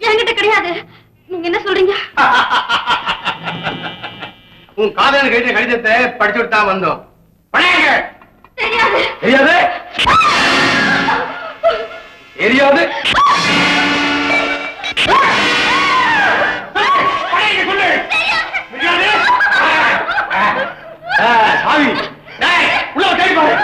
என்கிட்ட கிடையாது. நீங்க என்ன சொல்றீங்க? உன் காதலன் கேட்ட கடிதத்தை படிச்சுட்டு தான் வந்தோம். தெரியாது. தெரியாது தெரியாது சாமி உள்ள தேடி பாரு.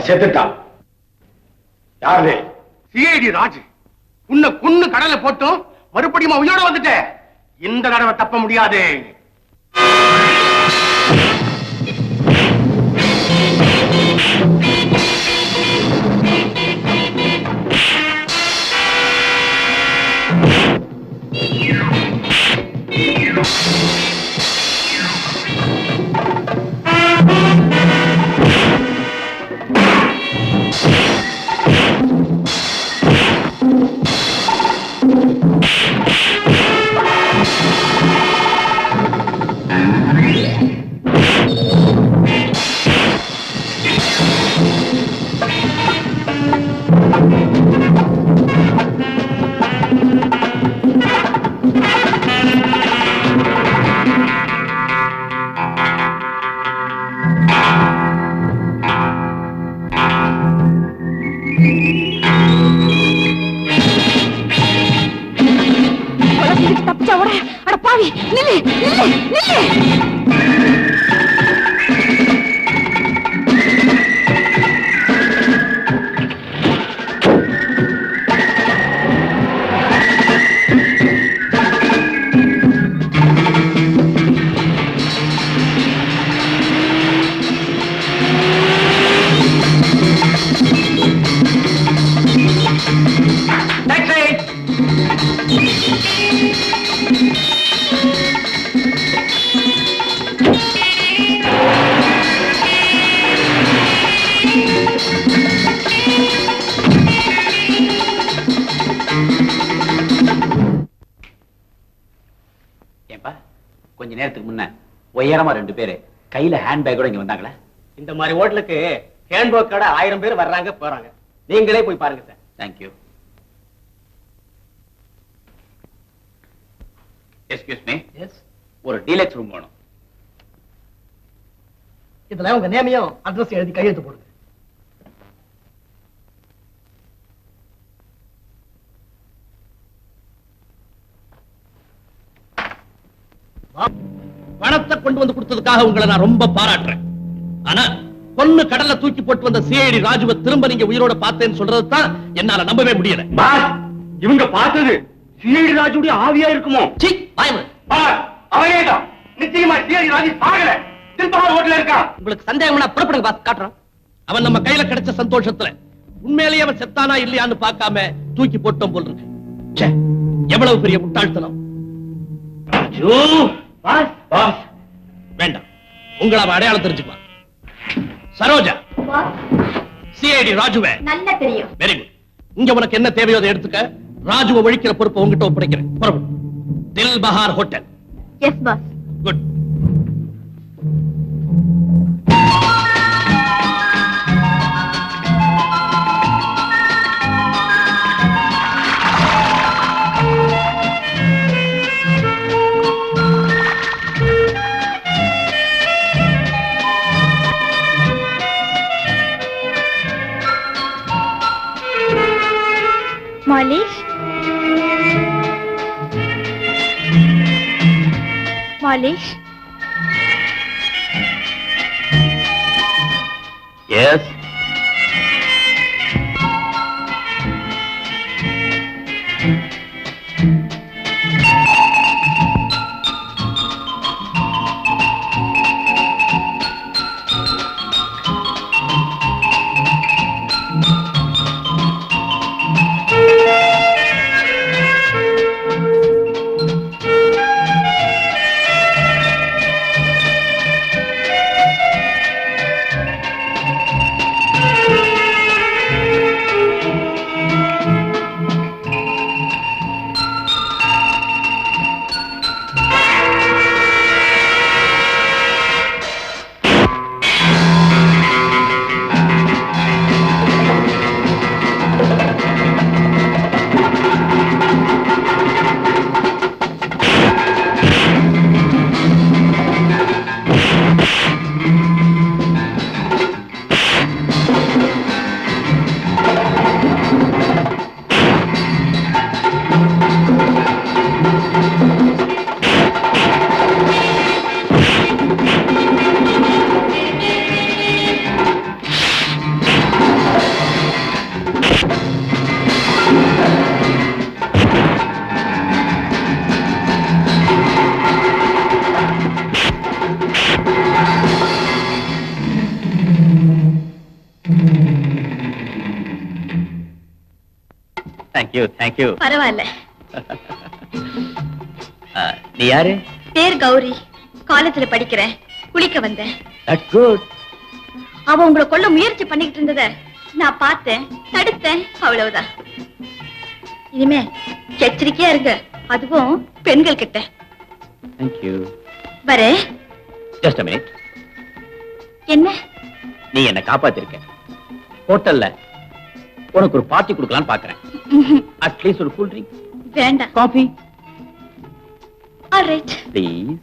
செத்துட்டான். யாரு? சிஐடி ராஜ். உன்னை கொன்னு கடலை போட்டும் மறுபடியும் உயிரோட வந்துட்ட. இந்த தடவை தப்ப முடியாது. கொஞ்ச நேரத்துக்கு முன்ன உயரமா 2 பேரு கையில ஹேண்ட்பேக்கோட இங்க வந்தாங்களே. இந்த மாதிரி ஹோட்டலுக்கு ஹேண்ட்பேக்கோட 1000 பேர் வர்றாங்க போறாங்க. நீங்களே போய் பாருங்க sir. Thank you. Excuse me. Yes. ஒரு டீலக்ஸ் ரூம் வேணும். இதுல உங்க நேமையும் அட்ரஸ் எழுதி கையெழுத்து போடுங்க. பணத்தை கொண்டு வந்து கொடுத்ததுக்காக உங்களை நான் ரொம்ப பாராட்டுறேன். ஆனா பொண்ணு கடல்ல தூக்கி போட்டு வந்த சிஐடி ராஜுவை திரும்ப நீங்க உயிரோட பார்த்தேன்னு சொல்றது தான் என்னால நம்பவே முடியல. இவங்க பார்த்தது சிஐடி ராஜுடைய ஆவியா இருக்குமோ? அவனேதான் நிச்சயமா சிஐடி ராஜு சாகல. திருப்பஹார் ஹோட்டல்ல இருக்கான். உங்களுக்கு சந்தேகம்னா புறப்படுங்க பாஸ், காட்டுறோம். அவன் நம்ம கையில கிடைச்ச சந்தோஷத்துல உண்மையிலேயே அவன் செத்தானா இல்லையான்னு பார்க்காம தூக்கி போட்டோம் போல் இருக்கு. எவ்வளவு பெரிய முட்டாள்தனம். ராஜு பாஸ் பாஸ் வேண்டாம், உங்களை அவன் அடையாளம் தெரிஞ்சுக்கலாம். சரோஜா, சிஐடி ராஜுவே நல்லா தெரியும். Very good. இங்க உனக்கு என்ன தேவையோ அதை எடுத்துக்க. ராஜுவை ஒழிக்கிற பொறுப்பை உங்ககிட்ட ஒப்படைக்கிறேன். புறப்படு. Dil Bahar hotel. Yes boss. Good. மாலிஷ், மாலிஷ். எஸ். Thank you thank you. பரவாயில்ல. நீ யாரு? பேர் கௌரி. காலேஜ்ல படிக்கிறேன். குளிக்க வந்தேன். That's good. அவ உங்களை கொல்ல முயற்சி பண்ணிக்கிட்டு இருந்தத நான் பார்த்தேன், தடுத்தேன், அவ்வளவுதான். இனிமே எச்சரிக்கையா இருங்க, அதுவும் பெண்கள் கிட்ட. தேங்க்யூ. வரே. Just a minute. என்ன? நீ என்ன காப்பாத்திருக்க. ஹோட்டல்ல உனக்கு ஒரு பார்ட்டி கொடுக்கலாம்னு பாக்குறேன். அட்லீஸ்ட் ஒரு கூல் ட்ரிங்க். வேண்டாம். Coffee alright. ப்ளீஸ்.